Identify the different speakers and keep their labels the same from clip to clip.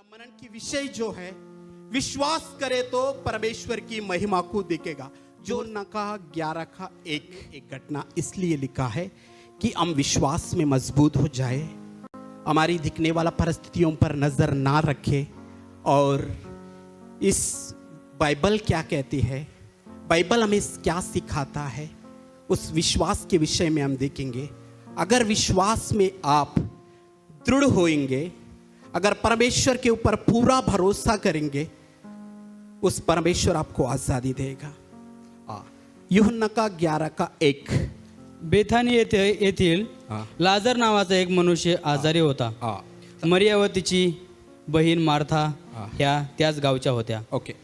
Speaker 1: मनन की विषय जो है, विश्वास करे तो परमेश्वर की महिमा को देखेगा। जो नका 11 का एक घटना इसलिए लिखा है कि हम विश्वास में मजबूत हो जाए, हमारी दिखने वाला परिस्थितियों पर नजर ना रखे। और इस बाइबल क्या कहती है, बाइबल हमें क्या सिखाता है, उस विश्वास के विषय में हम देखेंगे। अगर विश्वास में आप दृढ़ होएंगे, अगर परमेश्वर के ऊपर पूरा भरोसा करेंगे, उस परमेश्वर आपको आजादी देगा। यूहन्ना का 11 का 1।
Speaker 2: बेथानी येथील लाजर नावाचा एक मनुष्य आजारी होता। मरिया व तिची बहीण मार्था ह्या त्याच गावच्या होत्या।
Speaker 1: ओके,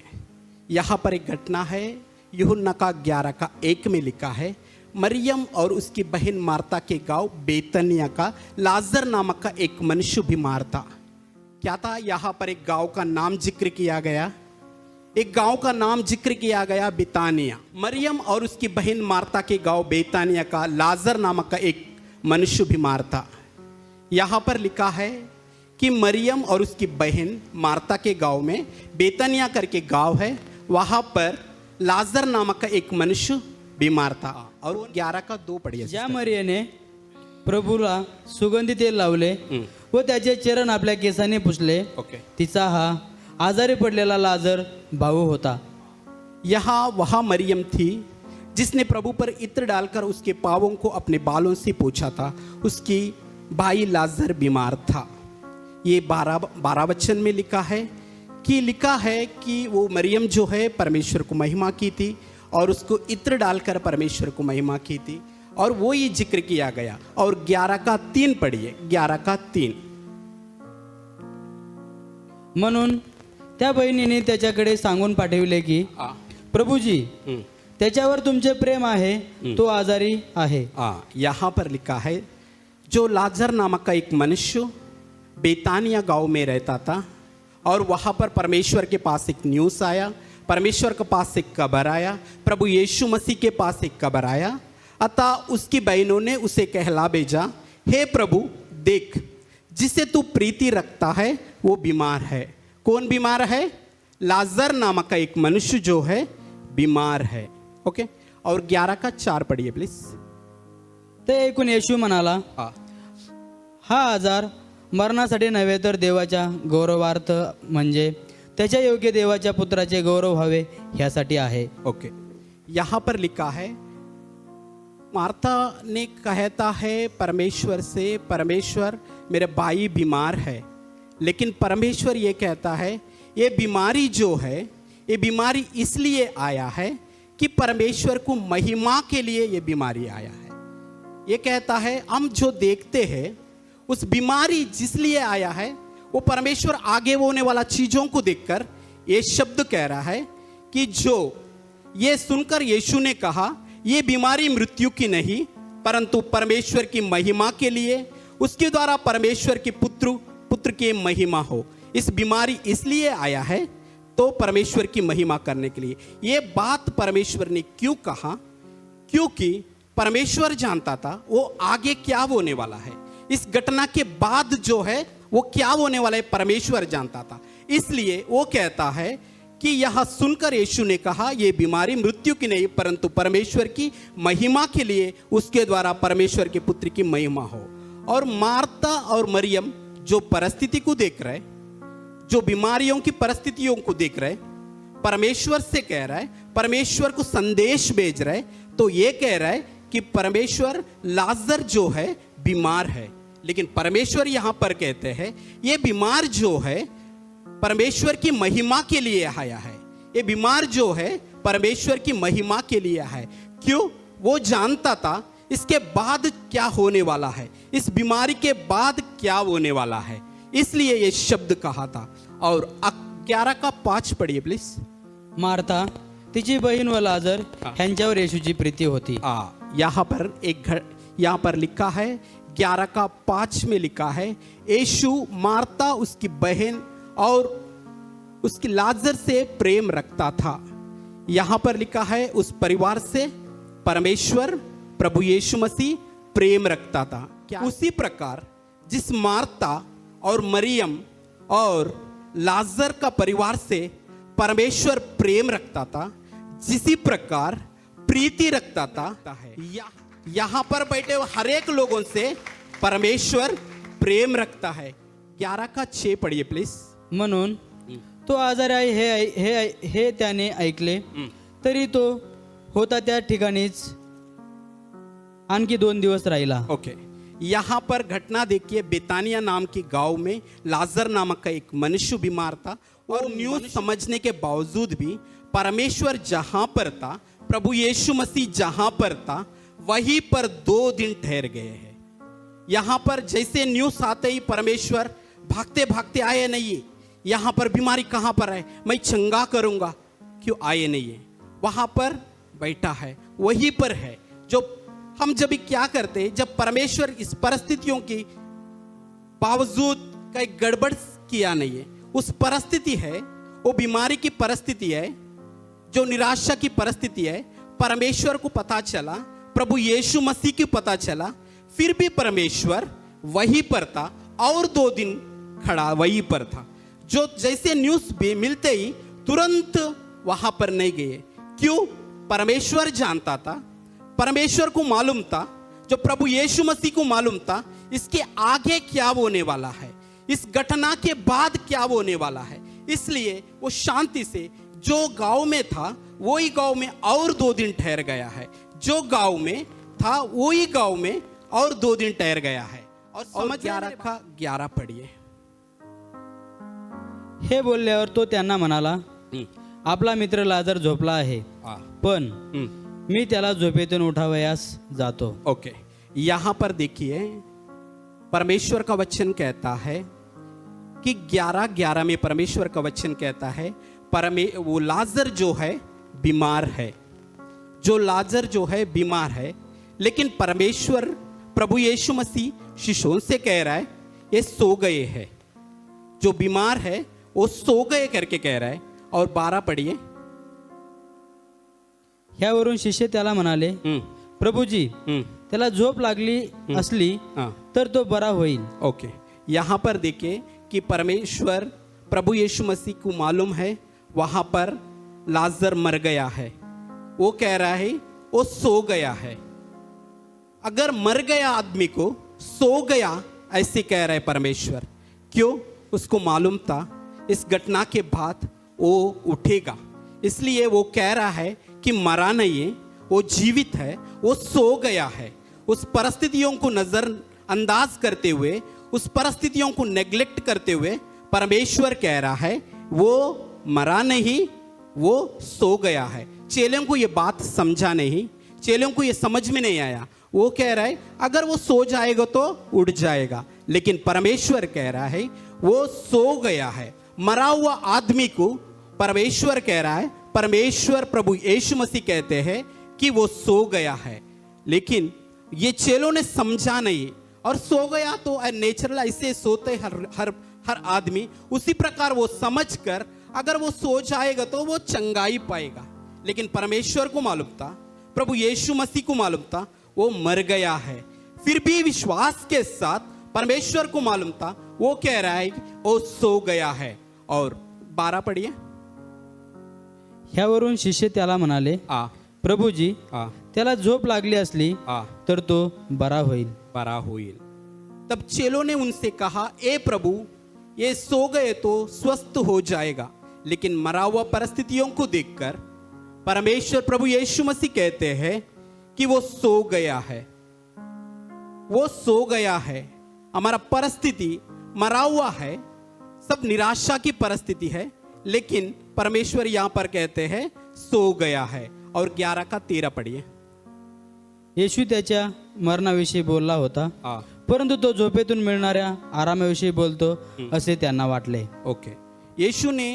Speaker 1: यहाँ पर एक घटना है, यूहन्ना का 11 का 1 में लिखा है, मरियम और उसकी बहन मार्था के गांव बेतनिया का लाजर नामक का एक मनुष्य बीमार था। क्या था? यहाँ पर एक गांव का नाम जिक्र किया गया, एक गांव का नाम जिक्र किया गया बेतानिया। मरियम और उसकी बहन मार्था के गांव बेतानिया का लाजर नामक का एक मनुष्य बीमार था। यहाँ पर लिखा है कि मरियम और उसकी बहन मार्था के गांव में, बेतानिया करके गांव है, वहाँ पर लाजर नामक का एक मनुष्य बीमार था। और 11 का 2 पढ़िए।
Speaker 2: ज्या मरियेने प्रभूला सुगंधी तेल लावले व त्याचे चरण आपल्या केसाने पुसले, तिचा हा आजारी पडलेला लाजर भाऊ होता।
Speaker 1: यहाँ वह मरियम थी जिसने प्रभु पर इत्र डालकर उसके पावों को अपने बालों से पोंछा था। उसकी भाई लाजर बीमार था। ये 12 वचन में लिखा है कि वो मरियम जो है परमेश्वर को महिमा की थी और उसको इत्र डालकर परमेश्वर को महिमा की थी, और वो ये जिक्र किया गया। और 11 का 3 पढ़िए, 11 का 3।
Speaker 2: म्हणून त्या बहिणीने त्याच्याकडे सांगून पाठविले की प्रभुजी, त्याच्यावर तुमचे प्रेम आहे, तो आजारी आहे।
Speaker 1: यहाँ पर लिखा है, जो लाजर नामक का एक मनुष्य बेतानिया गांव में रहता था, और वहाँ पर परमेश्वर के पास एक न्यूज़ आया, परमेश्वर के पास एक खबर आया, प्रभु यीशु मसीह के पास एक खबर आया। अतः उसकी बहनों ने उसे कहला भेजा, हे प्रभु देख, जिसे तू प्रीति रखता है वो बीमार है। कौन बीमार है? लाजर नामक का एक मनुष्य जो है बीमार है। ओके, और 11 का 4 पढ़िए प्लीज।
Speaker 2: ते ऐकून येशू म्हणाला, हा आजार मरणासाठी नव्हे तर देवाच्या गौरवार्थ, म्हणजे त्याच्या योग्य देवाच्या पुत्राचे गौरव व्हावे ह्यासाठी आहे।
Speaker 1: ओके, यहाँ पर लिखा है, मार्था ने कहता है परमेश्वर से, परमेश्वर मेरे भाई बीमार है, लेकिन परमेश्वर ये कहता है ये बीमारी जो है, ये बीमारी इसलिए आया है कि परमेश्वर को महिमा के लिए ये बीमारी आया है। ये कहता है हम जो देखते हैं उस बीमारी जिसलिए आया है, वो परमेश्वर आगे होने वाला चीज़ों को देखकर ये शब्द कह रहा है कि जो ये सुनकर यीशु ने कहा ये बीमारी मृत्यु की नहीं परंतु परमेश्वर की महिमा के लिए, उसके द्वारा परमेश्वर के पुत्र की महिमा हो। इस बीमारी इसलिए आया है तो परमेश्वर की महिमा करने के लिए। ये बात परमेश्वर ने क्यों कहा? क्योंकि परमेश्वर जानता था वो आगे क्या होने वाला है, इस घटना के बाद जो है वो क्या होने वाला है, परमेश्वर जानता था। इसलिए वो कहता है कि यह सुनकर यीशु ने कहा ये बीमारी मृत्यु की नहीं परंतु परमेश्वर की महिमा के लिए, उसके द्वारा परमेश्वर के पुत्र की महिमा हो। और मार्था और मरियम जो परिस्थिति को देख रहे, जो बीमारियों की परिस्थितियों को देख रहे, परमेश्वर से कह रहा है, परमेश्वर को संदेश भेज रहे, तो ये कह रहा है कि परमेश्वर लाजर जो है बीमार है, लेकिन परमेश्वर यहाँ पर कहते हैं ये बीमार जो है परमेश्वर की महिमा के लिए आया है। ये बीमार जो है परमेश्वर की महिमा के लिए है। क्यों? वो जानता था इसके बाद क्या होने वाला है, इस बीमारी के बाद क्या होने वाला है, इसलिए ये शब्द कहा था। और 11 का 5 पढ़िए प्लीज।
Speaker 2: मार्था, तिची बहीण व लाजर ह्यांच्यावर येशूची प्रीती होती।
Speaker 1: यहाँ पर लिखा है 11 का 5 में लिखा है, यीशु मार्था उसकी बहन और उसकी लाजर से प्रेम रखता था। यहाँ पर लिखा है उस परिवार से परमेश्वर प्रभु यीशु मसीह प्रेम रखता था। क्या उसी प्रकार जिस मार्था और मरियम और लाजर का परिवार से परमेश्वर प्रेम रखता था, जिसी प्रकार प्रीति रखता था यहाँ पर बैठे हुए हर एक लोगों से परमेश्वर प्रेम रखता है। 11 का 6 पढ़िए प्लीज।
Speaker 2: म्हणून तो आजारी आहे हे त्याने ऐकले, तरी तो होता त्या ठिकाणीच आणखी 2 दिवस राहिला।
Speaker 1: ओके, यहाँ पर घटना देखिए, बेतानिया नाम की गांव में लाजर नामक का एक मनुष्य बीमार था और न्यूज समझने के बावजूद भी परमेश्वर जहां पर था, प्रभु यीशु मसीह जहां पर था, वहीं पर 2 दिन ठहर गए हैं। यहाँ पर जैसे न्यूज आते ही परमेश्वर भागते भागते आए नहीं है। यहाँ पर बीमारी कहाँ पर है, मैं चंगा करूँगा, क्यों आए नहीं है? वहाँ पर बैठा है, वहीं पर है। जो हम जब क्या करते हैं, जब परमेश्वर इस परिस्थितियों की बावजूद कहीं गड़बड़ किया नहीं है, उस परिस्थिति है, वो बीमारी की परिस्थिति है, जो निराशा की परिस्थिति है, परमेश्वर को पता चला, प्रभु यीशु मसीह को पता चला, फिर भी परमेश्वर वहीं पर था और 2 दिन खड़ा वहीं पर था। जो जैसे न्यूज़ भी मिलते ही तुरंत वहां पर नहीं गए। क्यों? परमेश्वर जानता था, परमेश्वर को मालूम था, जो प्रभु यीशु मसीह को मालूम था इसके आगे क्या होने वाला है, इस घटना के बाद क्या होने वाला है। इसलिए वो शांति से जो गांव में था वही गांव में और 2 दिन ठहर गया है, जो गांव में था वही गांव में और 2 दिन ठहर गया है। और समझ 11 का 11 पढ़िए।
Speaker 2: हे बोलल्यावर तो त्यांना म्हणाला, आपला मित्र लाजर झोपला आहे, पण मी त्याला झोपेतून उठावयास जातो।
Speaker 1: ओके, यहाँ पर देखिए परमेश्वर का वचन कहता है कि 11:11 में परमेश्वर का वचन कहता है वो लाजर जो है बीमार है, जो लाजर जो है बीमार है, लेकिन परमेश्वर प्रभु यीशु मसीह शिष्यों से कह रहा है ये सो गए हैं, जो बीमार है वो सो गए करके कह रहा है। और 12 पढ़िए।
Speaker 2: ह्यावरून शिष्य त्याला म्हणाले, प्रभुजी त्याला झोप लागली असली तर तो बरा होईल।
Speaker 1: ओके, यहाँ पर देखिए कि परमेश्वर प्रभु यीशु मसीह को मालूम है वहां पर लाजर मर गया है, वो कह रहा है वो सो गया है। अगर मर गया आदमी को सो गया ऐसे कह रहा है परमेश्वर, क्यों? उसको मालूम था इस घटना के बाद वो उठेगा, इसलिए वो कह रहा है कि मरा नहीं है, वो जीवित है, वो सो गया है। उस परिस्थितियों को नजरअंदाज करते हुए, उस परिस्थितियों को नेग्लेक्ट करते हुए परमेश्वर कह रहा है वो मरा नहीं, वो सो गया है। चेलों को ये बात समझा नहीं, चेलों को ये समझ में नहीं आया। वो कह रहा है अगर वो सो जाएगा तो उठ जाएगा, लेकिन परमेश्वर कह रहा है वो सो गया है। मरा हुआ आदमी को परमेश्वर कह रहा है, परमेश्वर प्रभु यीशु मसीह कहते हैं कि वो सो गया है, लेकिन ये चेलों ने समझा नहीं। और सो गया तो नेचुरल ऐसे सोते हर आदमी, उसी प्रकार वो समझकर अगर वो सो जाएगा तो वो चंगाई पाएगा। लेकिन परमेश्वर को मालूम था, प्रभु यीशु मसीह को मालूम था वो मर गया है, फिर भी विश्वास के साथ परमेश्वर को मालूम था, वो कह रहा है वो सो गया है। और 12 पढ़िए।
Speaker 2: ह्यावरून शिष्य त्याला म्हणाले, प्रभुजी त्याला झोप लागली असली तर तो बरा होईल।
Speaker 1: तब चेलों ने उनसे कहा, ए प्रभु ये सो गए तो स्वस्थ हो जाएगा। लेकिन मरा हुआ परिस्थितियों को देखकर परमेश्वर प्रभु यीशु मसीह कहते हैं कि वो सो गया है, वो सो गया है। हमारा परिस्थिति मरा हुआ है, सब निराशा की परिस्थिति है, लेकिन परमेश्वर यहां पर कहते हैं सो गया है। और 11 का 13 पढ़िए।
Speaker 2: येशू त्याच्या मरणाविषयी बोलला होता, परंतु तो झोपेतून मिळणाऱ्या आरामाविषयी बोलतो असे त्यांना वाटले।
Speaker 1: ओके, यीशु ने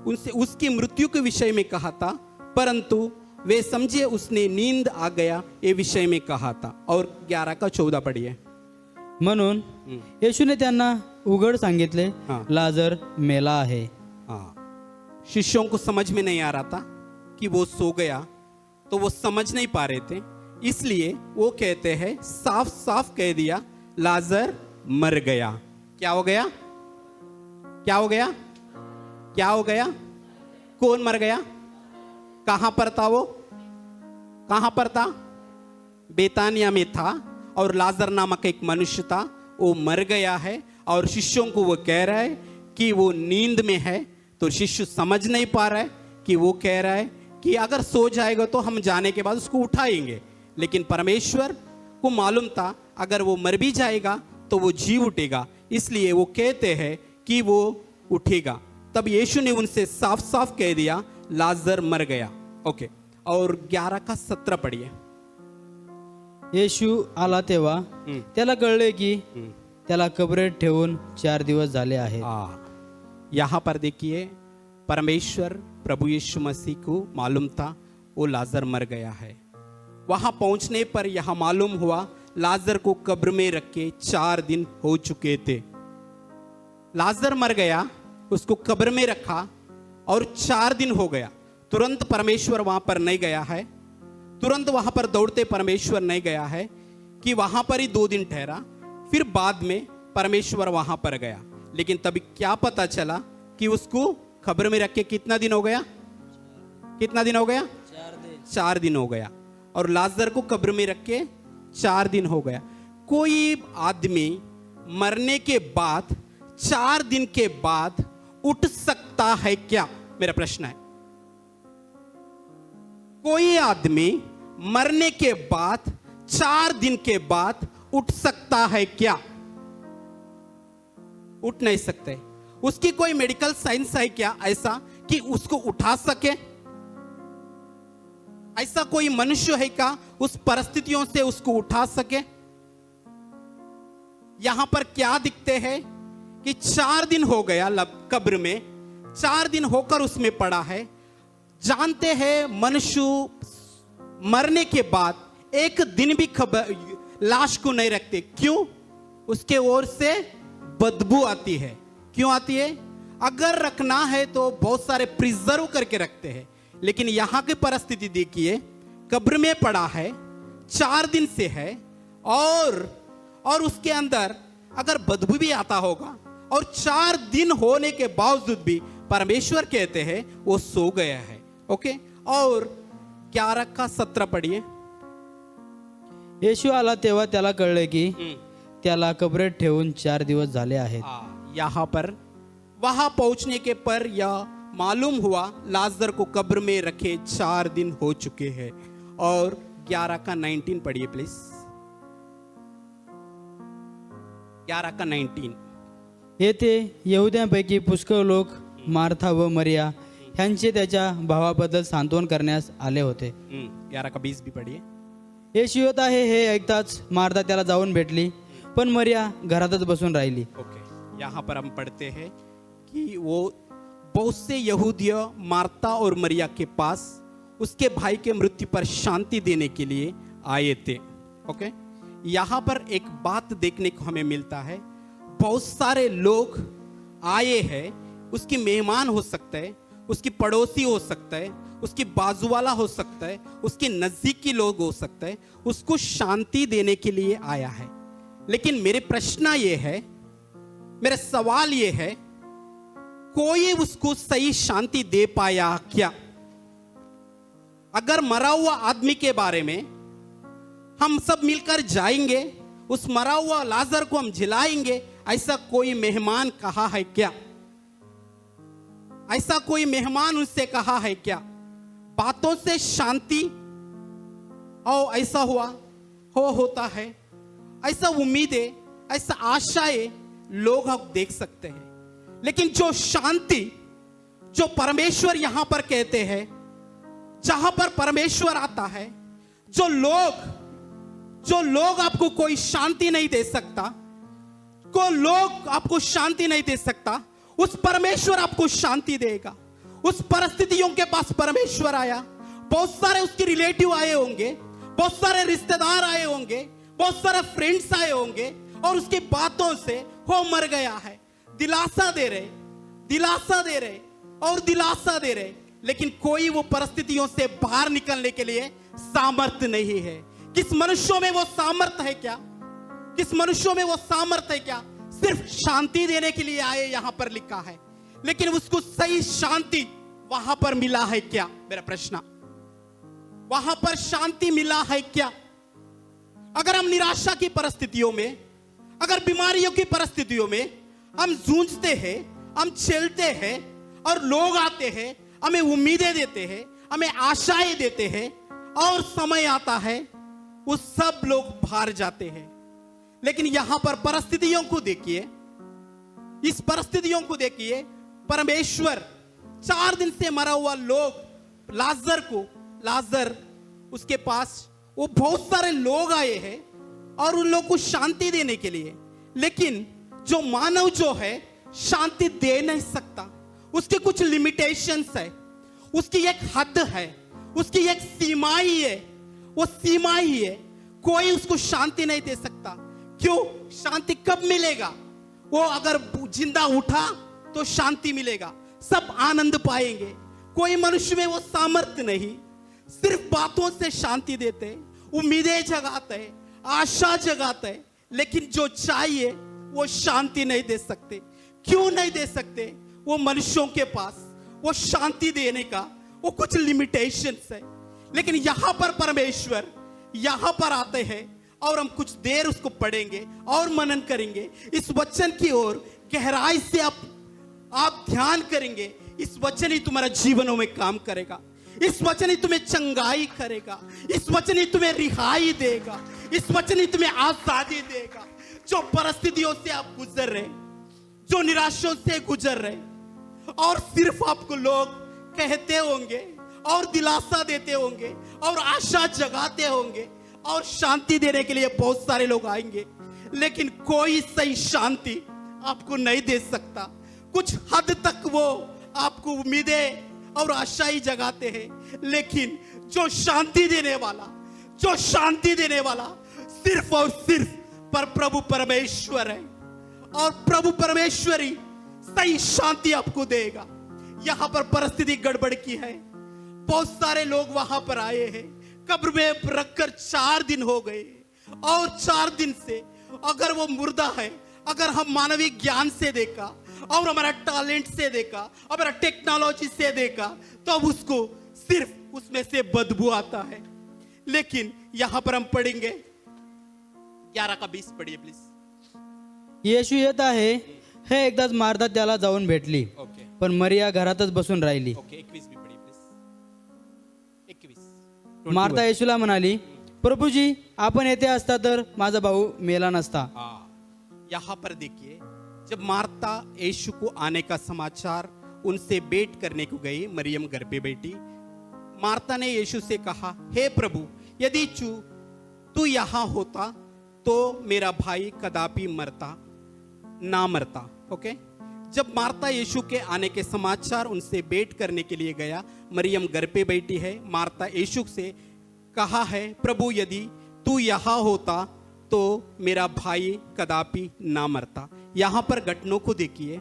Speaker 1: उनसे उसकी मृत्यु के विषय में कहा था, परंतु वे समझे उसने नींद आ गया ये विषय में कहा था। और 11 का 14 पढ़िए।
Speaker 2: म्हणून येशूने त्यांना उघड सांगितले, लाजर मेला आहे।
Speaker 1: शिष्यों को समझ में नहीं आ रहा था कि वो सो गया, तो वो समझ नहीं पा रहे थे, इसलिए वो कहते हैं साफ साफ कह दिया लाजर मर गया। क्या हो गया? क्या हो गया? क्या हो गया? कौन मर गया? कहां पर था वो? कहां पर था? बेतानिया में था, और लाजर नामक एक मनुष्य था, वो मर गया है। और शिष्यों को वो कह रहा है कि वो नींद में है। तो शिष्य समझ नहीं पा रहा है कि वो कह रहा है कि अगर सो जाएगा तो हम जाने के बाद उसको उठाएंगे, लेकिन परमेश्वर को मालूम था अगर वो मर भी जाएगा तो वो जी उठेगा, इसलिए वो कहते हैं कि वो उठेगा। तब यीशु ने उनसे साफ साफ कह दिया लाजर मर गया। ओके, और 11 का 17 पढ़िए।
Speaker 2: येशू आला तेव्हा त्याला कळले की त्याला कबरेत ठेवून 4 दिवस झाले आहेत.
Speaker 1: यहाँ पर देखिए, परमेश्वर प्रभु यीशु मसीह को मालूम था वो लाजर मर गया है। वहां पहुंचने पर यह मालूम हुआ लाजर को कब्र में रख के 4 दिन हो चुके थे। लाजर मर गया, उसको कब्र में रखा और 4 दिन हो गया। तुरंत परमेश्वर वहां पर नहीं गया है, तुरंत वहां पर दौड़ते परमेश्वर नहीं गया है कि वहां पर ही 2 दिन ठहरा, फिर बाद में परमेश्वर वहां पर गया। लेकिन तभी क्या पता चला कि उसको कब्र में रख के कितना दिन हो गया? कितना दिन हो गया? 4 दिन हो गया। और लाजर को कब्र में रख के 4 दिन हो गया। कोई आदमी मरने के बाद 4 दिन के बाद उठ सकता है क्या? मेरा प्रश्न है। कोई आदमी मरने के बाद 4 दिन के बाद उठ सकता है क्या? उठ नहीं सकते। उसकी कोई मेडिकल साइंस है क्या ऐसा कि उसको उठा सके? ऐसा कोई मनुष्य है क्या उस परिस्थितियों से उसको उठा सके? यहां पर क्या दिखते हैं कि 4 दिन हो गया कब्र में, 4 दिन होकर उसमें पड़ा है। जानते हैं मनुष्य मरने के बाद एक दिन भी लाश को नहीं रखते। क्यों? उसके ओर से बदबू आती है। क्यों आती है? अगर रखना है तो बहुत सारे प्रिजर्व करके रखते हैं, लेकिन यहां की परिस्थिति देखिए, कब्र में पड़ा है, 4 दिन से है, और उसके अंदर अगर बदबू भी आता होगा, और 4 दिन होने के बावजूद भी परमेश्वर कहते हैं वो सो गया है। ओके, और 11 का 17 पढ़िए।
Speaker 2: येशू आला तेव्हा त्याला कळले की त्याला कबरेत ठेवून 4 दिवस झाले आहेत.
Speaker 1: यहाँ पर वहां पहुंचने के पर यह मालूम हुआ लाजर को कब्र में रखे 4 दिन हो चुके हैं। और 11 का 19 पढ़िए प्लीज। 11 का 19।
Speaker 2: येथे यहुद्यांपैकी पुष्कळ लोक मार्था व मरिया ह्यांचे त्याच्या भावाबद्दल सांत्वन करण्यास आले होते.
Speaker 1: 11 का 20 भी पढ़िए।
Speaker 2: येशू येत आहे हे ऐकताच मार्था त्याला जाऊन भेटली, पण मरिया घरातच बसून राहिली.
Speaker 1: ओके, यहाँ पर हम पढ़ते हैं कि वो बहुत से यहूदिय मार्ता और मरिया के पास उसके भाई के मृत्यु पर शांति देने के लिए आए थे। ओके, यहाँ पर एक बात देखने को हमें मिलता है, बहुत सारे लोग आए हैं, उसकी मेहमान हो सकते हैं, उसकी पड़ोसी हो सकता है, उसकी बाजू वाला हो सकता है, उसके नजदीकी लोग हो सकते हैं, उसको शांति देने के लिए आया है। लेकिन मेरे प्रश्न ये है, मेरा सवाल ये है, कोई उसको सही शांति दे पाया क्या? अगर मरा हुआ आदमी के बारे में हम सब मिलकर जाएंगे, उस मरा हुआ लाजर को हम जिलाएंगे, ऐसा कोई मेहमान कहा है क्या? ऐसा कोई मेहमान उनसे कहा है क्या? बातों से शांति और ऐसा हुआ होता है, ऐसा उम्मीदें, ऐसा आशाएं लोग हम देख सकते हैं। लेकिन जो शांति जो परमेश्वर यहां पर कहते हैं, जहां पर परमेश्वर आता है, जो लोग आपको कोई शांति नहीं दे सकता, को लोग आपको शांति नहीं दे सकता, उस परमेश्वर आपको शांति देगा। उस परिस्थितियों के पास परमेश्वर आया, बहुत सारे उसके रिलेटिव आए होंगे, बहुत सारे रिश्तेदार आए होंगे, बहुत सारे फ्रेंड्स आए होंगे, और उसकी बातों से वो मर गया है। दिलासा दे रहे और दिलासा दे रहे, लेकिन कोई वो परिस्थितियों से बाहर निकलने के लिए सामर्थ्य नहीं है। किस मनुष्यों में वो सामर्थ्य है क्या? किस मनुष्यों में वो सामर्थ्य है क्या? सिर्फ शांति देने के लिए आए, यहां पर लिखा है। लेकिन उसको सही शांति वहां पर मिला है क्या? मेरा प्रश्न, वहां पर शांति मिला है क्या? अगर हम निराशा की परिस्थितियों में, अगर बीमारियों की परिस्थितियों में हम जूझते हैं, हम झेलते हैं, और लोग आते हैं, हमें उम्मीदें देते हैं, हमें आशाएं देते हैं, और समय आता है वो सब लोग बाहर जाते हैं। लेकिन यहां पर परिस्थितियों को देखिए, इस परिस्थितियों को देखिए। परमेश्वर 4 दिन से मरा हुआ लोग लाजर उसके पास वो बहुत सारे लोग आए हैं और उन लोगों को शांति देने के लिए। लेकिन जो मानव जो है शांति दे नहीं सकता, उसके कुछ लिमिटेशंस है, उसकी एक हद है, उसकी एक सीमा ही है। वो सीमा ही है, कोई उसको शांति नहीं दे सकता। क्यों? शांति कब मिलेगा? वो अगर जिंदा उठा तो शांति मिलेगा, सब आनंद पाएंगे। कोई मनुष्य में वो सामर्थ्य नहीं। सिर्फ बातों से शांति देते, उम्मीदें जगाते, आशा जगाते, लेकिन जो चाहिए वो शांति नहीं दे सकते। क्यों नहीं दे सकते? वो मनुष्यों के पास वो शांति देने का वो कुछ लिमिटेशंस है। लेकिन यहां पर परमेश्वर यहां पर आते हैं और हम कुछ देर उसको पढ़ेंगे और मनन करेंगे। इस वचन की ओर गहराई से आप ध्यान करेंगे। इस वचन ही तुम्हारा जीवनों में काम करेगा। इस वचन ही तुम्हें चंगाई करेगा। इस वचन ही तुम्हें रिहाई देगा। इस वचन ही तुम्हें आजादी देगा। जो परिस्थितियों से आप गुजर रहे, जो निराशों से गुजर रहे, और सिर्फ आपको लोग कहते होंगे और दिलासा देते होंगे और आशा जगाते होंगे और शांति देने के लिए बहुत सारे लोग आएंगे, लेकिन कोई सही शांति आपको नहीं दे सकता। कुछ हद तक वो आपको उम्मीदें और आशा ही जगाते हैं, लेकिन जो शांति देने वाला सिर्फ और सिर्फ प्रभु परमेश्वर है। और प्रभु परमेश्वर ही सही शांति आपको देगा। यहां पर परिस्थिति गड़बड़ की है। बहुत सारे लोग वहां पर आए हैं, कब्र में रखकर 4 दिन हो गए, और 4 दिन से अगर वो मुर्दा है, अगर हम मानवीय ज्ञान से देखा और हमारा टैलेंट से देखा, हमारा टेक्नोलॉजी से देखा, तो अब उसको सिर्फ उसमें से बदबू आता है। लेकिन यहां पर हम पढ़ेंगे 11:20 पढ़िए प्लीज।
Speaker 2: येशू येत आहे हे एकदाच मार्था त्याला जाऊन भेटली,
Speaker 1: ओके
Speaker 2: पण मरिया घरातच बसून राहिली.
Speaker 1: ओके 21 भी पढ़िए प्लीज. 21
Speaker 2: मार्था येशूला म्हणाली, प्रभुजी आपण येथे असता तर माझा भाऊ मेला नसता.
Speaker 1: यहाँ पर देखिए, जब मार्ता यीशु को आने का समाचार उनसे भेंट करने को गई, मरियम घर पे बैठी, मार्ता ने यीशु से कहा, हे प्रभु, यदि तू यहाँ होता तो मेरा भाई कदापि ना मरता. ओके, जब मार्ता यीशु के आने के समाचार उनसे भेंट करने के लिए गया, मरियम घर पे बैठी है, मार्ता यीशु से कहा है, प्रभु यदि तू यहाँ होता तो मेरा भाई कदापि ना मरता. यहाँ पर घटनों को देखिए.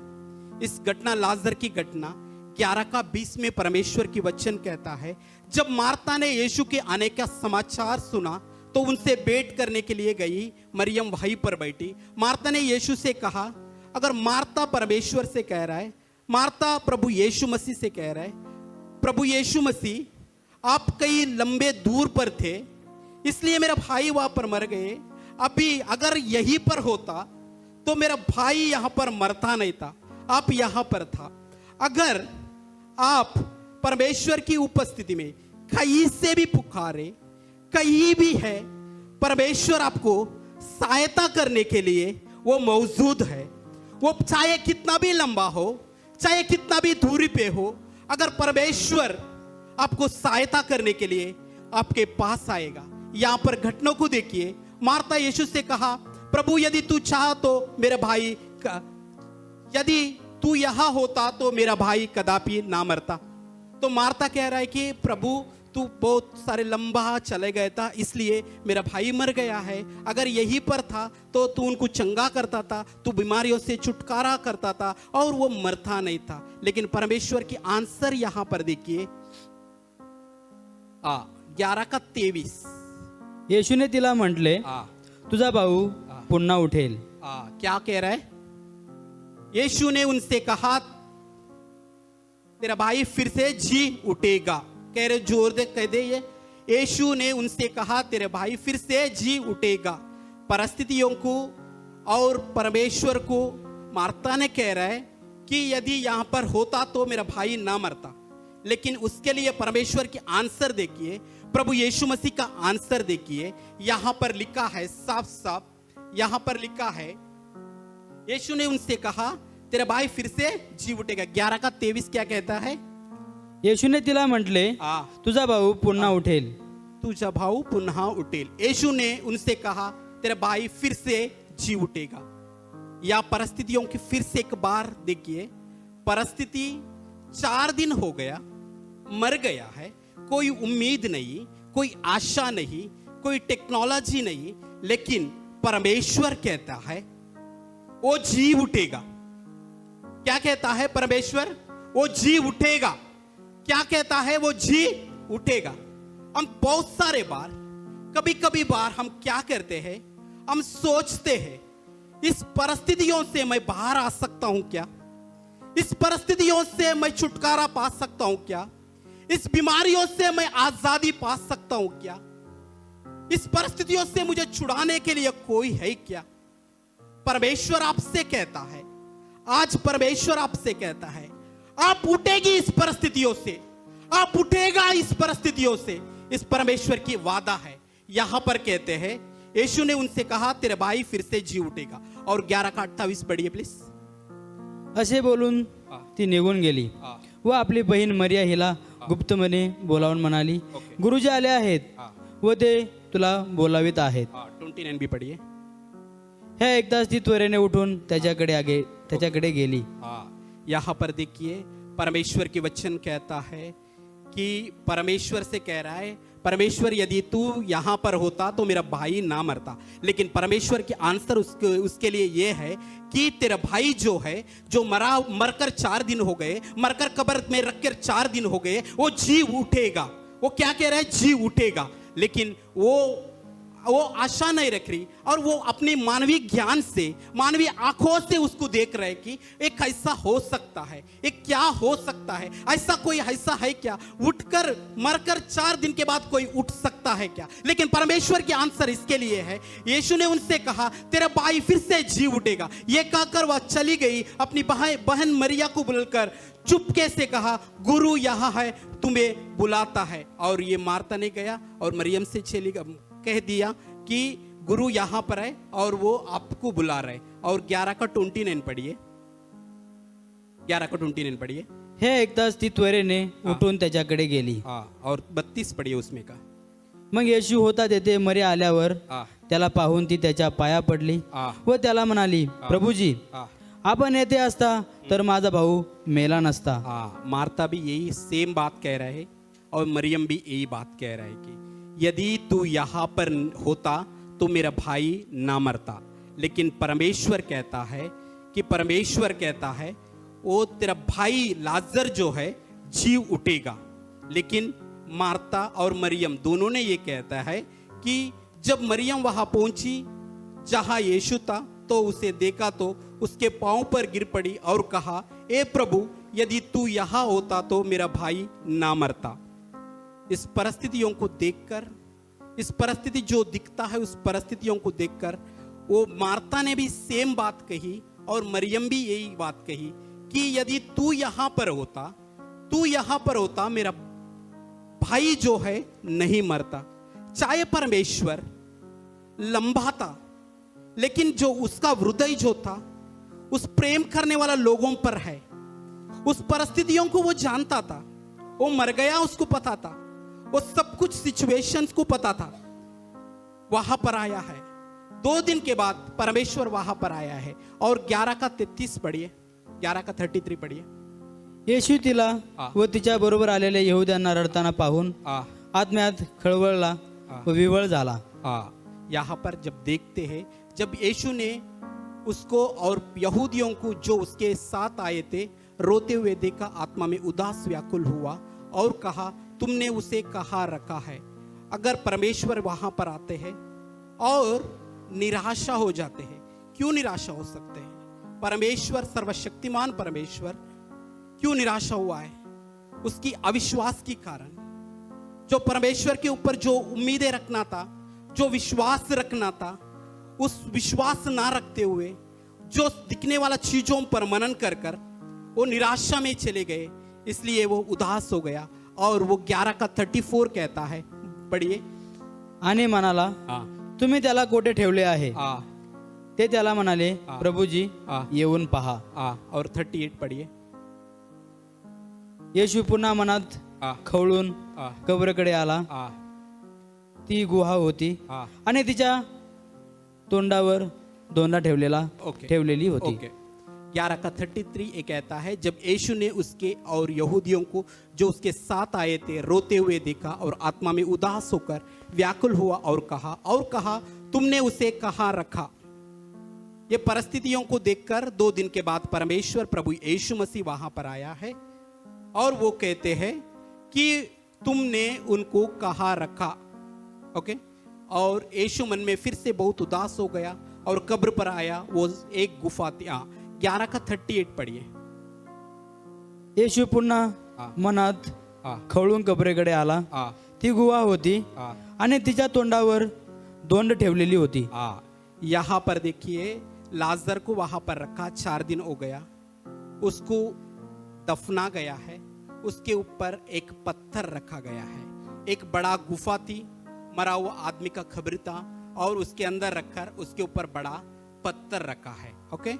Speaker 1: इस घटना लाजर की घटना 11:20 में परमेश्वर की वचन कहता है, जब मार्ता ने यीशु के आने का समाचार सुना तो उनसे भेंट करने के लिए गई, मरियम वहीं पर बैठी. मार्ता ने यीशु से कहा, अगर मार्ता परमेश्वर से कह रहा है, मार्ता प्रभु यीशु मसीह से कह रहा है, प्रभु यीशु मसीह आप कई लंबे दूर पर थे, इसलिए मेरा भाई वहां पर मर गए. अभी अगर यहीं पर होता तो मेरा भाई यहां पर मरता नहीं था, आप यहां पर था. अगर आप परमेश्वर की उपस्थिति में कहीं से भी पुकारे, कहीं भी है, परमेश्वर आपको सहायता करने के लिए वो मौजूद है. वो चाहे कितना भी लंबा हो, चाहे कितना भी दूरी पे हो, अगर परमेश्वर आपको सहायता करने के लिए आपके पास आएगा. यहां पर घटनाओं को देखिए. मार्ता यीशु से कहा, प्रभु यदि तू चाह तो मेरा भाई, यदि तू यहां होता तो मेरा भाई कदापि ना मरता. तो मार्ता कह रहा है कि प्रभु तू बहुत सारे लंबा चले गया था, इसलिए मेरा भाई मर गया है. अगर यहीं पर था तो तू उनको चंगा करता था, तू बीमारियों से छुटकारा करता था और वो मरता नहीं था. लेकिन परमेश्वर की आंसर यहां पर देखिए 11:23.
Speaker 2: येशूने तिला म्हटले, तुझा भाऊ पुन्हा उठेल.
Speaker 1: क्या कह रहा है? यीशु ने उनसे कहा तेरा भाई फिर से जी उठेगा। कह रहे जोर दे कह दे ये। यीशु ने उनसे कहा तेरे भाई फिर से जी उठेगा। परिस्थितियों को और परमेश्वर को मार्ता ने कह रहा है कि यदि यहाँ पर होता तो मेरा भाई ना मरता, लेकिन उसके लिए परमेश्वर की आंसर देखिए, प्रभु यीशु मसीह का आंसर देखिए। यहाँ पर लिखा है साफ साफ, यहाँ पर लिखा है यीशु ने उनसे कहा तेरा भाई फिर से जी उठेगा। 11:23 क्या कहता है?
Speaker 2: येशूने तिला म्हटले, तुझा भाऊ पुन्हा उठेल।
Speaker 1: तुझा भाऊ पुन्हा उठेल। यीशु ने उनसे कहा तेरा भाई फिर से जी उठेगा। या परिस्थितियों की फिर से एक बार देखिए, परिस्थिति 4 दिन हो गया, मर गया है, कोई उम्मीद नहीं, कोई आशा नहीं, कोई टेक्नोलॉजी नहीं, लेकिन परमेश्वर कहता है वो जी उठेगा। क्या कहता है परमेश्वर? वो जी उठेगा। क्या कहता है? वो जी उठेगा। हम बहुत सारे बार, कभी कभी बार हम क्या करते हैं, हम सोचते हैं इस परिस्थितियों से मैं बाहर आ सकता हूं क्या? इस परिस्थितियों से मैं छुटकारा पा सकता हूं क्या? इस बीमारियों से मैं आजादी पा सकता हूं क्या? इस परिस्थितियों से मुझे छुड़ाने के लिए कोई है क्या? परमेश्वर आपसे कहता है, आज परमेश्वर आपसे कहता है आप उठेगी इस परिस्थितियों से, आप उठेगा इस परिस्थितियों से। इस परमेश्वर की वादा है। यहां पर कहते हैं यीशु ने उनसे कहा तेरे भाई फिर से जी उठेगा। और 11:28 पढ़िए प्लीज।
Speaker 2: असे बोलून ती निघून गेली व आपली बहीण मरिया हिला गुप्तपणे बोलावून म्हणाली, गुरुजी आले आहेत व ते तुला बोलावित आहेत।
Speaker 1: 29 भी पढ़िए।
Speaker 2: हे ऐकताच ती त्वरेने उठून त्याच्याकडे गेली।
Speaker 1: यहाँ पर देखिए परमेश्वर की वचन कहता है कि परमेश्वर से कह रहा है, परमेश्वर यदि तू यहाँ पर होता तो मेरा भाई ना मरता, लेकिन परमेश्वर की आंसर उसके लिए ये है कि तेरा भाई जो है, जो मरकर 4 दिन हो गए, मरकर कब्र में रखकर 4 दिन हो गए, वो जी उठेगा। वो क्या कह रहा है? जी उठेगा। लेकिन वो आशा नहीं रख रही और वो अपनी मानवीय ज्ञान से, मानवीय आंखों से उसको देख रहे कि एक ऐसा हो सकता है, एक क्या हो सकता है, ऐसा कोई ऐसा है क्या? उठकर मरकर 4 दिन के बाद कोई उठ सकता है क्या? लेकिन परमेश्वर की आंसर इसके लिए है। यीशु ने उनसे कहा तेरा भाई फिर से जी उठेगा। ये कहकर वह चली गई, अपनी बहन मरिया को बुलाकर चुपके से कहा गुरु यहाँ है, तुम्हें बुलाता है। और ये मार्ता ने गया और मरियम से कह दिया कि गुरु यहाँ पर है और वो आपको बुला रहे। और 11:29 पढ़िए। 11:29 पढ़िए।
Speaker 2: हे ऐकताच ती त्वरेने उठून त्याच्याकडे गेली।
Speaker 1: और 32 पढ़िए उसमें का।
Speaker 2: मग येशू होता तेथे मरिया आल्यावर त्याला पाहून ती त्याच्या पाया पडली व त्याला म्हणाली, प्रभुजी आपण येथे असता तर माझा भाऊ मेला नसता।
Speaker 1: मार्ता भी यही सेम बात कह रहा है और मरियम भी यही बात कह रहा है कि यदि तू यहाँ पर होता तो मेरा भाई ना मरता। लेकिन परमेश्वर कहता है वो तेरा भाई लाजर जो है जी उठेगा। लेकिन मार्ता और मरियम दोनों ने ये कहता है कि जब मरियम वहां पहुंची जहां यीशु था तो उसे देखा तो उसके पांव पर गिर पड़ी और कहा, ए प्रभु यदि तू यहाँ होता तो मेरा भाई ना मरता। इस परिस्थितियों को देखकर, इस परिस्थिति जो दिखता है उस परिस्थितियों को देखकर वो मार्ता ने भी सेम बात कही और मरियम भी यही बात कही कि यदि तू यहाँ पर होता मेरा भाई जो है नहीं मरता। चाहे परमेश्वर लंबा था, लेकिन जो उसका हृदय जो था उस प्रेम करने वाला लोगों पर है। उस परिस्थितियों को वो जानता था, वो मर गया उसको पता था, वो सब कुछ सिचुएशंस को पता था। वहां पर आया है 2 दिन के बाद परमेश्वर वहां पर आया है। और 11:33 पढ़िए। 11:33 पढ़िए।
Speaker 2: येशू तिला व तिच्या बरोबर आलेल्या यहुद्यांना रडताना पाहून आत्म्यात खळवळला व विवळ झाला।
Speaker 1: यहाँ पर जब देखते हैं, जब यीशु ने उसको और यहूदियों को जो उसके साथ आए थे रोते हुए देखा, आत्मा में उदास व्याकुल हुआ और कहा, तुमने उसे कहाँ रखा है? अगर परमेश्वर वहां पर आते हैं और निराशा हो जाते हैं, क्यों निराशा हो सकते हैं? परमेश्वर, सर्वशक्तिमान परमेश्वर क्यों निराशा हुआ है? उसकी अविश्वास के कारण। जो परमेश्वर के ऊपर जो उम्मीदें रखना था, जो विश्वास रखना था, उस विश्वास ना रखते हुए जो दिखने वाला चीजों पर मनन कर कर वो निराशा में चले गए, इसलिए वो उदास हो गया। और वो 11 का 34 कहता है, पढ़िए।
Speaker 2: आणि म्हणाला, तुम्ही त्याला कोठे ठेवले आहे? ते त्याला म्हणाले, प्रभुजी येऊन पहा.
Speaker 1: और 38 पढ़िए।
Speaker 2: येशू पुन्हा मनात खवळून कबरकडे आला. ती गुहा होती आणि तिच्या तोंडावर दोंडा ठेवलेली होती.
Speaker 1: 11 का 33 ये कहता है, जब यीशु ने उसके और यहूदियों को जो उसके साथ आए थे रोते हुए देखा और आत्मा में उदास होकर व्याकुल हुआ और कहा, तुमने उसे कहाँ रखा? ये परिस्थितियों को देखकर 2 दिन के बाद परमेश्वर प्रभु यीशु मसीह वहां पर आया है और वो कहते हैं कि तुमने उनको कहाँ रखा? ओके। और यीशु मन में फिर से बहुत उदास हो गया और कब्र पर आया। वो एक गुफा थी। 11 का 38 पढ़िए।
Speaker 2: येशू पुन्हा मनात खवळून कबरेकडे आला. ती गुहा होती आणि तिच्या तोंडावर दोंड ठेवलेली होती.
Speaker 1: यहाँ पर देखिए, लाजर को वहां पर रखा, 4 दिन हो गया, उसको दफना गया है, उसके ऊपर एक पत्थर रखा गया है, एक बड़ा गुफा थी, मरा हुआ आदमी का खबर था और उसके अंदर रखकर उसके ऊपर बड़ा पत्थर रखा है. ओके.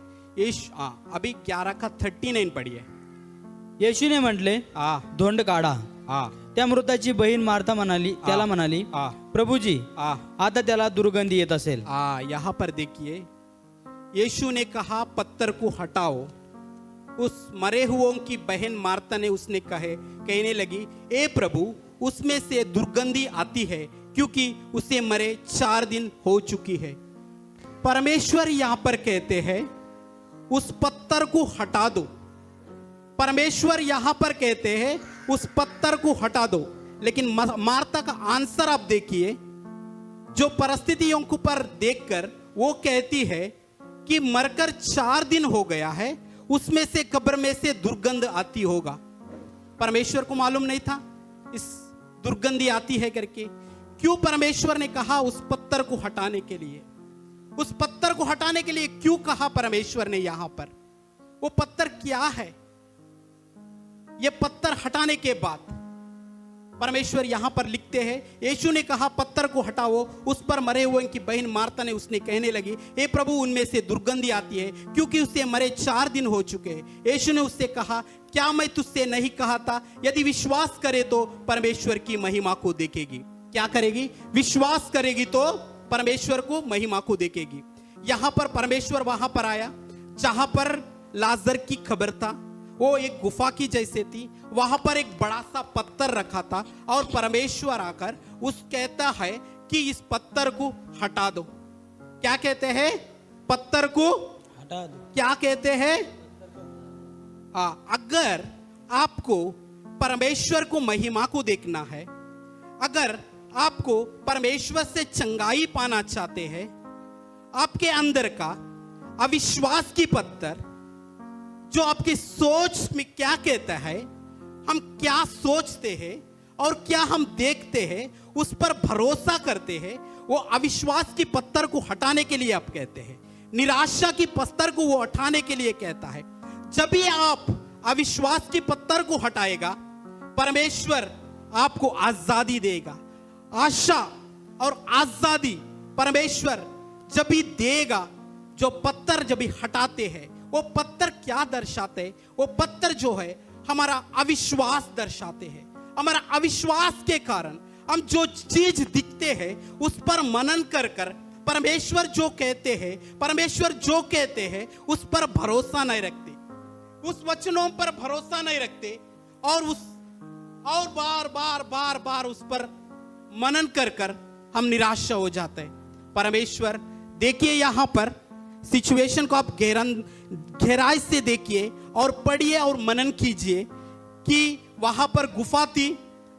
Speaker 1: अभी 11 का 39 पढ़िए.
Speaker 2: येशूने म्हटले, धोंड काढा. त्या मृताची बहीण मार्था त्याला म्हणाली, प्रभुजी आता त्याला दुर्गंधी येत असेल.
Speaker 1: यहाँ पर देखिए, यीशु ने कहा पत्थर को हटाओ. उस मरे हुओं की बहन मार्था ने कहने लगी, ए प्रभु, उसमें से दुर्गंधी आती है क्योंकि उसे मरे 4 दिन हो चुकी है. परमेश्वर यहां पर कहते हैं उस पत्थर को हटा दो. परमेश्वर यहां पर कहते हैं उस पत्थर को हटा दो. लेकिन मार्था का आंसर आप देखिए, जो परिस्थितियों को पर देखकर वो कहती है कि मरकर 4 दिन हो गया है, उसमें से कब्र में से दुर्गंध आती होगा. परमेश्वर को मालूम नहीं था इस दुर्गंधी आती है करके. क्यों परमेश्वर ने कहा उस पत्थर को हटाने के लिए? उस पत्थर को हटाने के लिए क्यों कहा परमेश्वर ने? यहां पर वो पत्थर क्या है? ये पत्थर हटाने के बाद परमेश्वर यहां पर लिखते हैं, यीशु ने कहा पत्थर को हटाओ. उस पर मरे हुए की बहन मार्था ने उसने कहने लगी, हे प्रभु, उनमें से दुर्गंधी आती है क्योंकि उसे मरे 4 दिन हो चुके हैं. यीशु ने उससे कहा, क्या मैं तुझसे नहीं कहा था, यदि विश्वास करे तो परमेश्वर की महिमा को देखेगी. क्या करेगी? विश्वास करेगी तो परमेश्वर को महिमा को देखेगी. यहां पर परमेश्वर वहां पर आया जहां पर लाजर की खबर था. वो एक गुफा की जैसे थी. वहां पर एक बड़ा सा पत्थर रखा था और परमेश्वर आकर कहता है कि इस पत्थर को हटा दो. क्या कहते हैं? पत्थर को हटा दो. क्या कहते हैं? अगर आपको परमेश्वर को महिमा को देखना है, अगर आपको परमेश्वर से चंगाई पाना चाहते हैं, आपके अंदर का अविश्वास की पत्थर जो आपकी सोच में क्या कहता है, हम क्या सोचते हैं और क्या हम देखते हैं, उस पर भरोसा करते हैं, वो अविश्वास की पत्थर को हटाने के लिए आप कहते हैं. निराशा की पत्थर को वो हटाने के लिए कहता है. जब भी आप अविश्वास की पत्थर को हटाएगा, परमेश्वर आपको आजादी देगा. आशा और आजादी परमेश्वर जब भी देगा. जो पत्थर जब भी हटाते हैं, वो पत्थर क्या दर्शाते हैं? वो पत्थर जो है हमारा अविश्वास दर्शाते हैं. हमारा अविश्वास के कारण हम जो चीज दिखते हैं उस पर मनन कर कर परमेश्वर जो कहते हैं, परमेश्वर जो कहते हैं उस पर भरोसा नहीं रखते, उस वचनों पर भरोसा नहीं रखते और बार बार बार बार उस पर मनन कर कर हम निराशा हो जाते हैं. परमेश्वर देखिए, यहां पर सिचुएशन को आप गहराई से देखिए और पढ़िए और मनन कीजिए कि वहां पर गुफा थी,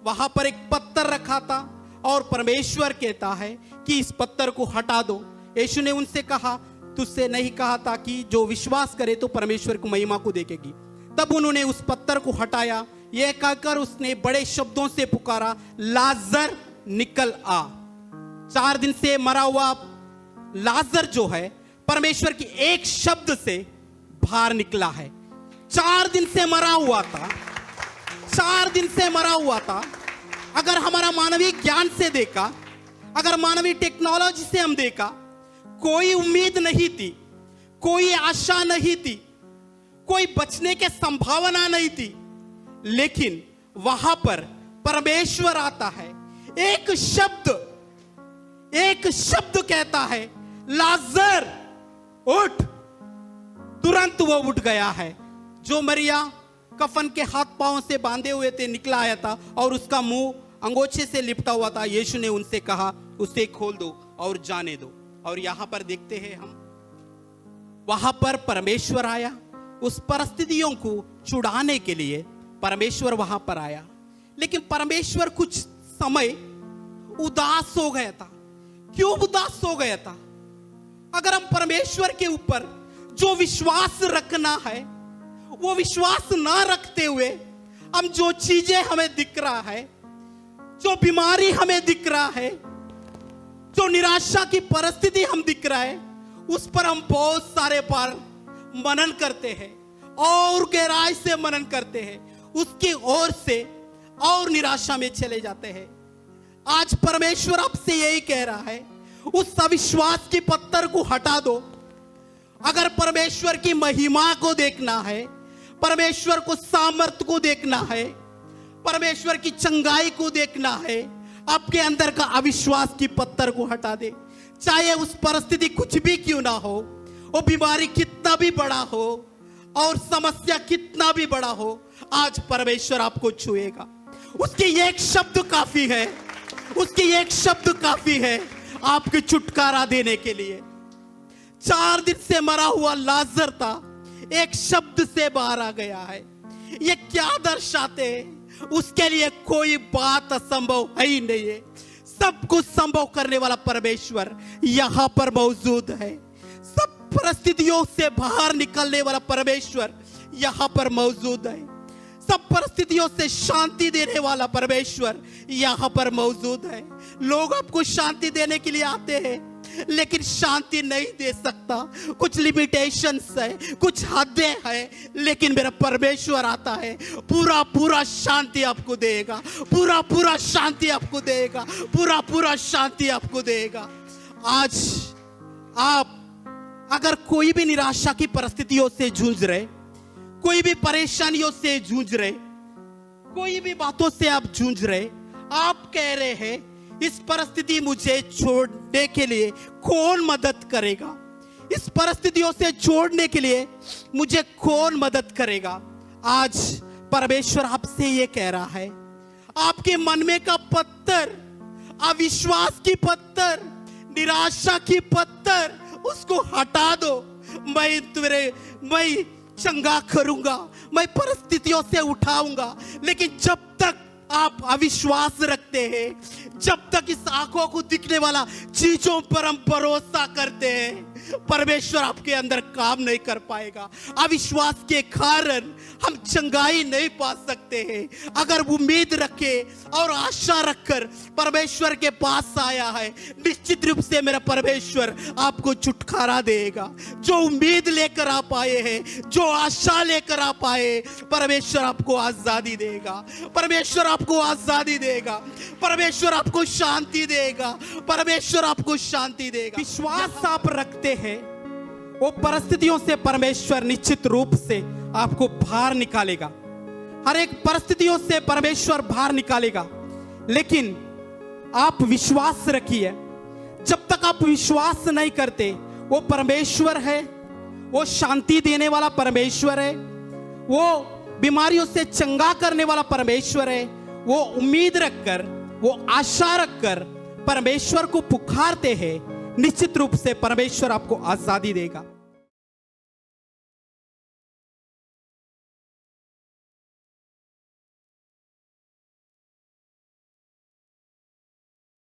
Speaker 1: वहां पर एक पत्थर रखा था और परमेश्वर कहता है कि इस पत्थर को हटा दो. यीशु ने उनसे कहा, तुझसे नहीं कहा था कि जो विश्वास करे तो परमेश्वर को महिमा को देखेगी। तब उन्होंने उस पत्थर को हटाया। यह कहकर उसने बड़े शब्दों से पुकारा, लाजर निकल आ। 4 दिन से मरा हुआ लाजर जो है परमेश्वर की एक शब्द से बाहर निकला है। 4 दिन से मरा हुआ था, 4 दिन से मरा हुआ था। अगर हमारा मानवीय ज्ञान से देखा, अगर मानवीय टेक्नोलॉजी से हम देखा, कोई उम्मीद नहीं थी, कोई आशा नहीं थी, कोई बचने की संभावना नहीं थी। लेकिन वहां पर परमेश्वर आता है, एक शब्द कहता है, लाजर उठ। तुरंत वो उठ गया है। जो मरिया कफन के हाथ पांव से बांधे हुए थे निकला आया था और उसका मुंह अंगोछे से लिपटा हुआ था। यीशु ने उनसे कहा, उसे खोल दो और जाने दो। और यहां पर देखते हैं हम, वहां पर परमेश्वर आया। उस परिस्थितियों को छुड़ाने के लिए परमेश्वर वहां पर आया। लेकिन परमेश्वर कुछ समय उदास हो गया था। क्यों उदास हो गया था? अगर हम परमेश्वर के ऊपर जो विश्वास रखना है, वो विश्वास ना रखते हुए हम जो चीजें हमें दिख रहा है, जो बीमारी हमें दिख रहा है, जो निराशा की परिस्थिति हम दिख रहा है, उस पर हम बहुत सारे बार मनन करते हैं और गहराई से मनन करते हैं, उसकी ओर से और निराशा में चले जाते हैं। आज परमेश्वर आपसे यही कह रहा है, उस अविश्वास के पत्थर को हटा दो। अगर परमेश्वर की महिमा को देखना है, परमेश्वर को सामर्थ्य को देखना है, परमेश्वर की चंगाई को देखना है, आपके अंदर का अविश्वास की पत्थर को हटा दे। चाहे उस परिस्थिति कुछ भी क्यों ना हो, वो बीमारी कितना भी बड़ा हो और समस्या कितना भी बड़ा हो, आज परमेश्वर आपको छुएगा। उसकी एक शब्द काफी है, उसकी एक शब्द काफी है आपके छुटकारा देने के लिए। 4 दिन से मरा हुआ लाजर था, एक शब्द से बाहर आ गया है। ये क्या दर्शाते हैं? उसके लिए कोई बात असंभव है ही नहीं है। सब कुछ संभव करने वाला परमेश्वर यहां पर मौजूद है। सब परिस्थितियों से बाहर निकलने वाला परमेश्वर यहां पर मौजूद है। सब परिस्थितियों से शांति देने वाला परमेश्वर यहां पर मौजूद है। लोग आपको शांति देने के लिए आते हैं, लेकिन शांति नहीं दे सकता। कुछ लिमिटेशंस है, कुछ हदें हैं, लेकिन मेरा परमेश्वर आता है, पूरा पूरा शांति आपको देगा, पूरा पूरा शांति आपको देगा, पूरा पूरा शांति आपको देगा। आज आप अगर कोई भी निराशा की परिस्थितियों से जूझ रहे, कोई भी परेशानियों से जूझ रहे, कोई भी बातों से आप जूझ रहे, आप कह रहे हैं इस परिस्थिति मुझे छोड़ने के लिए कौन मदद करेगा, इस परिस्थितियों से छोड़ने के लिए मुझे कौन मदद करेगा। आज परमेश्वर आपसे ये कह रहा है, आपके मन में का पत्थर, अविश्वास की पत्थर, निराशा की पत्थर, उसको हटा दो। मैं चंगा करूंगा, मैं परिस्थितियों से उठाऊंगा। लेकिन जब तक आप अविश्वास रखते हैं, जब तक इस आंखों को दिखने वाला चीजों पर हम भरोसा करते हैं, परमेश्वर आपके अंदर काम नहीं कर पाएगा। अविश्वास के कारण हम चंगाई नहीं पा सकते हैं। अगर उम्मीद रखे और आशा रखकर परमेश्वर के पास आया है, निश्चित रूप से मेरा परमेश्वर आपको छुटकारा देगा। जो उम्मीद लेकर आप आए हैं, जो आशा लेकर आप आए, परमेश्वर आपको आजादी देगा, परमेश्वर आपको आजादी देगा, परमेश्वर आपको शांति देगा, परमेश्वर आपको शांति देगा। विश्वास आप रखते हैं, वो परिस्थितियों से परमेश्वर निश्चित रूप से आपको बाहर निकालेगा। हर एक परिस्थितियों से परमेश्वर बाहर निकालेगा। लेकिन आप विश्वास रखिए। जब तक आप विश्वास नहीं करते, वो परमेश्वर है, वो शांति देने वाला परमेश्वर है, वो बीमारियों से चंगा करने वाला परमेश्वर है। वो उम्मीद रखकर, वो आशा रखकर परमेश्वर को पुकारते हैं, निश्चित रूप से परमेश्वर आपको आजादी देगा।